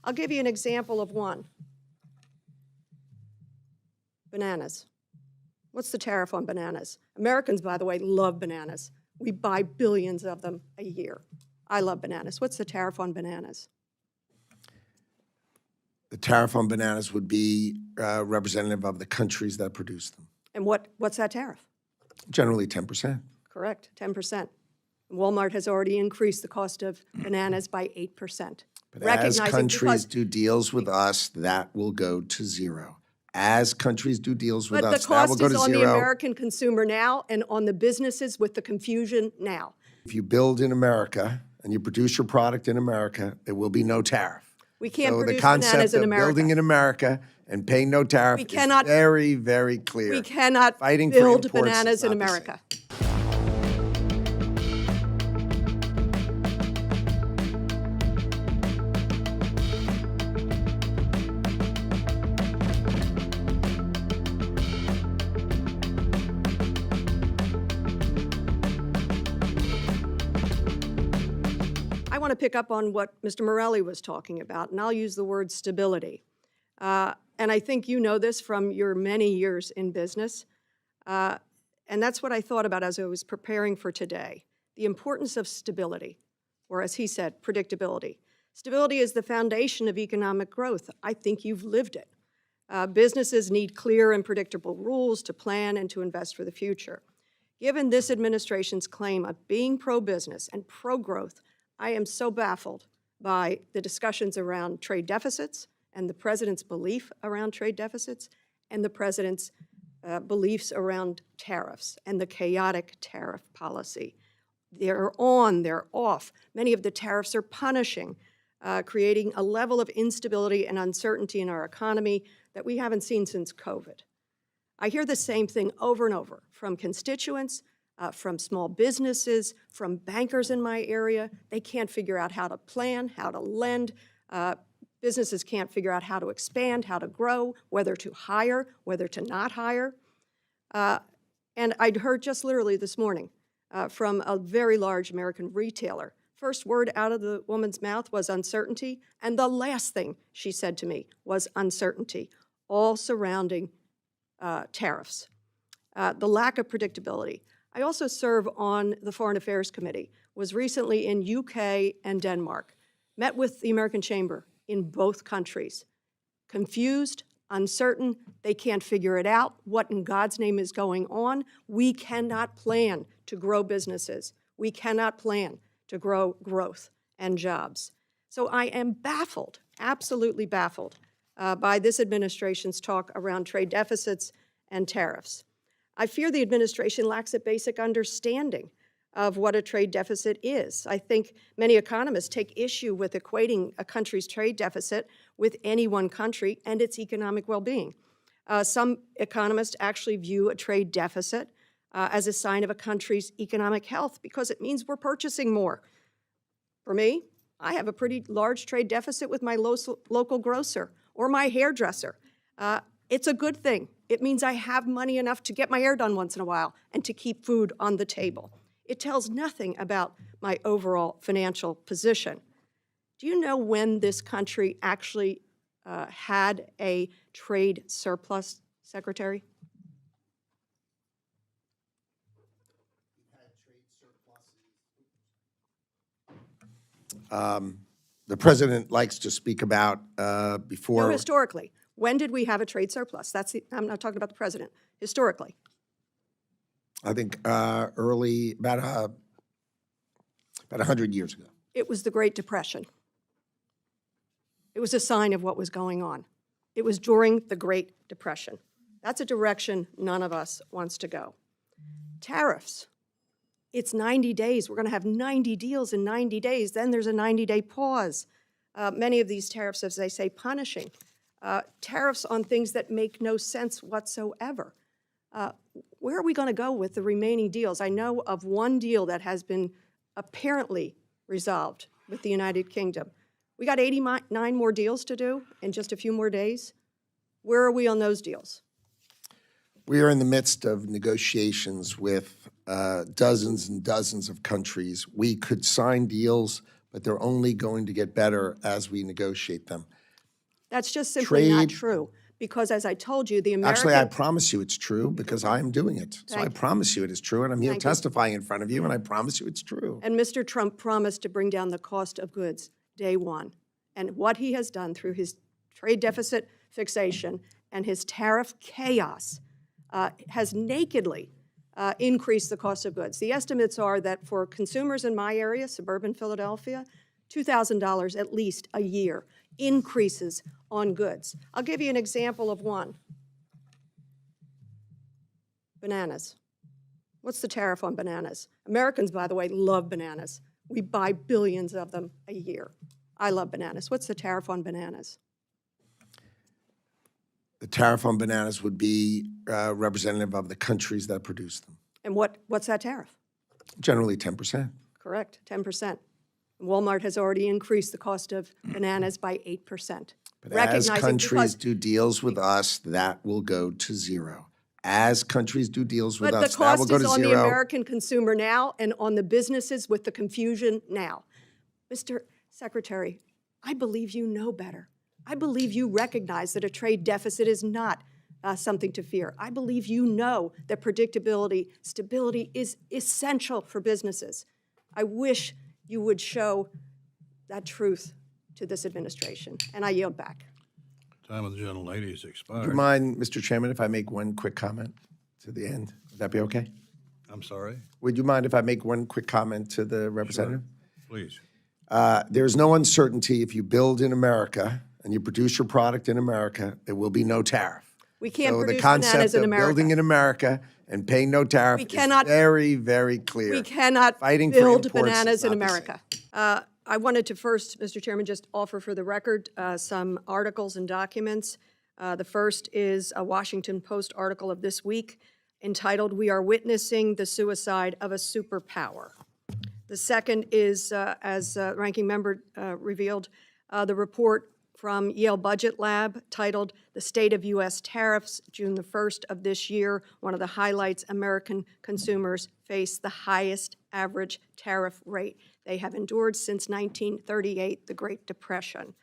I'll give you an example of one. Bananas. What's the tariff on bananas? Americans, by the way, love bananas. We buy billions of them a year. I love bananas. What's the tariff on bananas? The tariff on bananas would be representative of the countries that produce them. And what's that tariff? Generally 10%. Correct, 10%. Walmart has already increased the cost of bananas by 8%. But as countries do deals with us, that will go to zero. As countries do deals with us, that will go to zero. But the cost is on the American consumer now and on the businesses with the confusion now. If you build in America and you produce your product in America, there will be no tariff. We can't so produce the concept bananas in of America. building in America and paying no tariff is very, very clear. We cannot Fighting build for imports bananas in is not the America. I want to pick up on what Mr. Morelli was talking about, and I'll use the word stability. And I think you know this from your many years in business. And that's what I thought about as I was preparing for today. The importance of stability, or as he said, predictability. Stability is the foundation of economic growth. I think you've lived it. Businesses need clear and predictable rules to plan and to invest for the future. Given this administration's claim of being pro-business and pro-growth, I am so baffled by the discussions around trade deficits and the president's belief around trade deficits and the president's beliefs around tariffs and the chaotic tariff policy. They're on, they're off. Many of the tariffs are punishing, creating a level of instability and uncertainty in our economy that we haven't seen since COVID. I hear the same thing over and over from constituents, from small businesses, from bankers in my area. They can't figure out how to plan, how to lend. Businesses can't figure out how to expand, how to grow, whether to hire, whether to not hire. And I'd heard just literally this morning from a very large American retailer. First word out of the woman's mouth was uncertainty, and the last thing she said to me was uncertainty, all surrounding tariffs. The lack of predictability. I also serve on the Foreign Affairs Committee, was recently in UK and Denmark, met with the American Chamber in both countries. Confused, uncertain, they can't figure it out. What in God's name is going on? We cannot plan to grow businesses. We cannot plan to grow growth and jobs. So I am baffled, absolutely baffled, by this administration's talk around trade deficits and tariffs. I fear the administration lacks a basic understanding of what a trade deficit is. I think many economists take issue with equating a country's trade deficit with any one country and its economic well-being. Some economists actually view a trade deficit as a sign of a country's economic health because it means we're purchasing more. For me, I have a pretty large trade deficit with my local grocer or my hairdresser. It's a good thing. It means I have money enough to get my hair done once in a while and to keep food on the table. It tells nothing about my overall financial position. Do you know when this country actually had a trade surplus, Secretary? The president likes to speak about before. No, historically. When did we have a trade surplus? I'm not talking about the president. Historically. I think early, about 100 years ago. It was the Great Depression. It was a sign of what was going on. It was during the Great Depression. That's a direction none of us wants to go. Tariffs. It's 90 days. We're going to have 90 deals in 90 days. Then there's a 90-day pause. Many of these tariffs, as they say, punishing. Tariffs on things that make no sense whatsoever. Where are we going to go with the remaining deals? I know of one deal that has been apparently resolved with the United Kingdom. We got 89 more deals to do in just a few more days. Where are we on those deals? We are in the midst of negotiations with dozens and dozens of countries. We could sign deals but they're only going to get better as we negotiate them. That's just simply not Trade- true. Because as I told you, the Actually, I American, promise you it's true because I am doing it. So I Thank you. promise you it is true, and I'm here Thank you. testifying in front of you, and I promise you it's true. and Mr. Trump promised to bring down the cost of goods day one. And what he has done through his trade deficit fixation and his tariff chaos has nakedly increased the cost of goods. The estimates are that for consumers in my area, suburban Philadelphia, $2,000 at least a year increases on goods. I'll give you an example of one. Bananas. What's the tariff on bananas? Americans, by the way, love bananas. We buy billions of them a year. I love bananas. What's the tariff on bananas? The tariff on bananas would be representative of the countries that produce them. And what's that tariff? Generally 10%. Correct, 10%. Walmart has already increased the cost of bananas by 8%. But as countries do deals with us, that will go to zero. As countries do deals with But the us, that will cost go is to on the zero. American consumer now and on the businesses with the confusion now. Mr. Secretary, I believe you know better. I believe you recognize that a trade deficit is not something to fear. I believe you know that predictability, stability is essential for businesses. I wish you would show that truth to this administration, and I yield back. Time of the gentlelady has Do expired. you mind, Mr. Chairman, if I make one quick comment to the end? Would that be okay? I'm sorry, Would you mind if I make one quick comment to the representative? please. There's no uncertainty if you build in America and you produce your product in America, there will be no tariff. We can't So the produce bananas concept in of America. building in America and paying no tariff is cannot- very, very clear. We cannot Fighting for build imports is bananas in not the America. I wanted to first, Mr. Chairman, just offer for the record some articles and documents. The first is a Washington Post article of this week entitled, "We Are Witnessing the Suicide of a Superpower." The second is, as Ranking Member revealed, the report from Yale Budget Lab titled, "The State of U.S. Tariffs, June the 1st of this year." One of the highlights, American consumers face the highest average tariff rate they have endured since 1938, the Great Depression.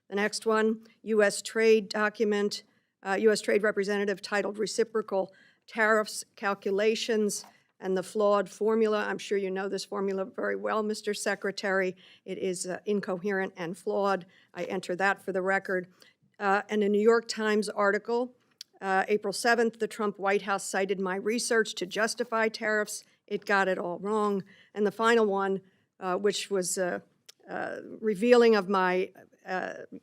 The next one, U.S. Trade document, U.S. Trade Representative titled, "Reciprocal Tariffs Calculations and the Flawed Formula." I'm sure you know this formula very well, Mr. Secretary. It is incoherent and flawed. I enter that for the record. And a New York Times article, April 7th, the Trump White House cited my research to justify tariffs. It got it all wrong. And the final one, which was revealing of my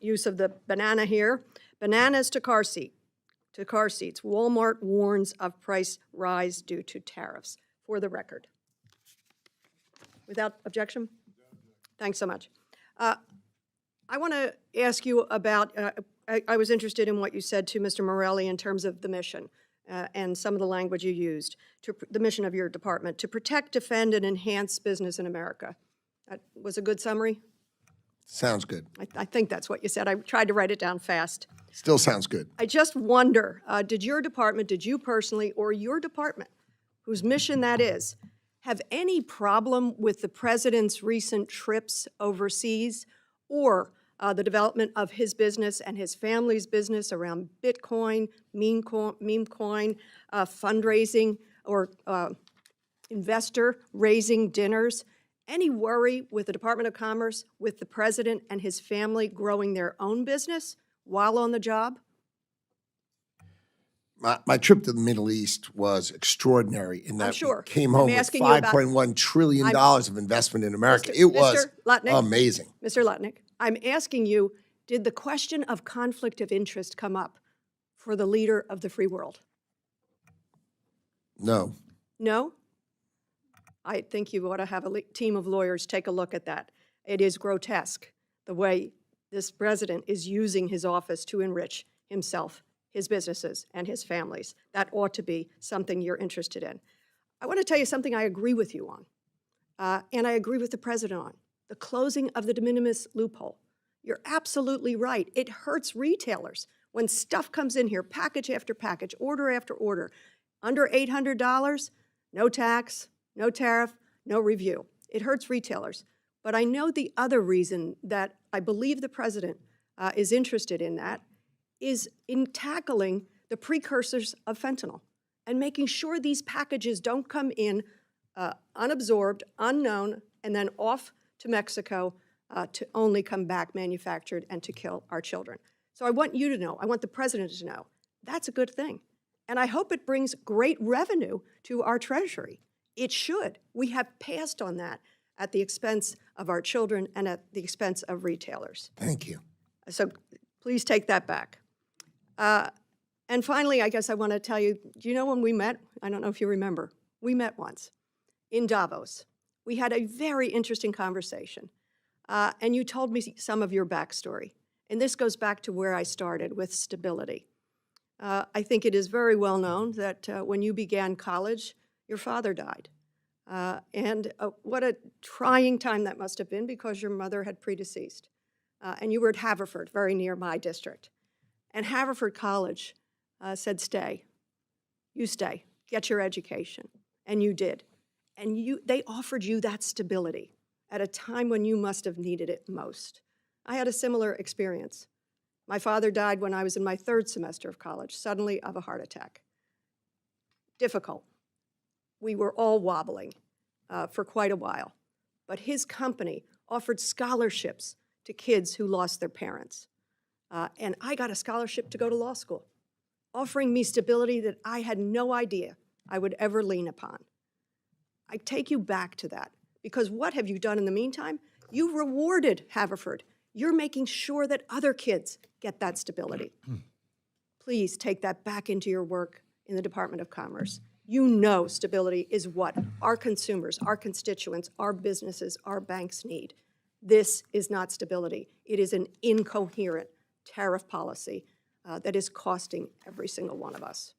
use of the banana here, "Bananas to car seats. Walmart warns of price rise due to tariffs." For the record. Without objection? Thanks so much. I want to ask you about, I was interested in what you said to Mr. Morelli in terms of the mission and some of the language you used, the mission of your department, to protect, defend, and enhance business in America. That was a good summary? Sounds good. I think that's what you said. I tried to write it down fast. Still sounds good. I just wonder, did your department, did you personally, or your department, whose mission that is, have any problem with the president's recent trips overseas or the development of his business and his family's business around Bitcoin, meme coin, fundraising, or investor raising dinners? Any worry with the Department of Commerce, with the president and his family growing their own business while on the job? My trip to the Middle East was extraordinary in that sure. we came I'm home with asking you about- $5.1 trillion of investment in America. Mr. It was Lutnick? amazing. Mr. Lutnick, I'm asking you, did the question of conflict of interest come up for the leader of the free world? No. No? I think you ought to have a team of lawyers take a look at that. It is grotesque, the way this president is using his office to enrich himself, his businesses, and his families. That ought to be something you're interested in. I want to tell you something I agree with you on, and I agree with the president on, the closing of the de minimis loophole. You're absolutely right. It hurts retailers when stuff comes in here, package after package, order after order, under $800, no tax, no tariff, no review. It hurts retailers. But I know the other reason that I believe the president is interested in that is in tackling the precursors of fentanyl and making sure these packages don't come in unabsorbed, unknown, and then off to Mexico to only come back manufactured and to kill our children. So I want you to know, I want the president to know, that's a good thing. And I hope it brings great revenue to our treasury. It should. We have passed on that at the expense of our children and at the expense of retailers. Thank you. So please take that back. And finally, I guess I want to tell you, do you know when we met? I don't know if you remember. We met once in Davos. We had a very interesting conversation. And you told me some of your backstory. And this goes back to where I started with stability. I think it is very well known that when you began college, your father died. And what a trying time that must have been because your mother had predeceased. And you were at Haverford, very near my district. And Haverford College said, stay. You stay. Get your education. And you did. And they offered you that stability at a time when you must have needed it most. I had a similar experience. My father died when I was in my 3rd semester of college, suddenly of a heart attack. Difficult. We were all wobbling for quite a while. But his company offered scholarships to kids who lost their parents. And I got a scholarship to go to law school, offering me stability that I had no idea I would ever lean upon. I take you back to that, because what have you done in the meantime? You rewarded Haverford. You're making sure that other kids get that stability. Please take that back into your work in the Department of Commerce. You know stability is what our consumers, our constituents, our businesses, our banks need. This is not stability. It is an incoherent tariff policy that is costing every single one of us.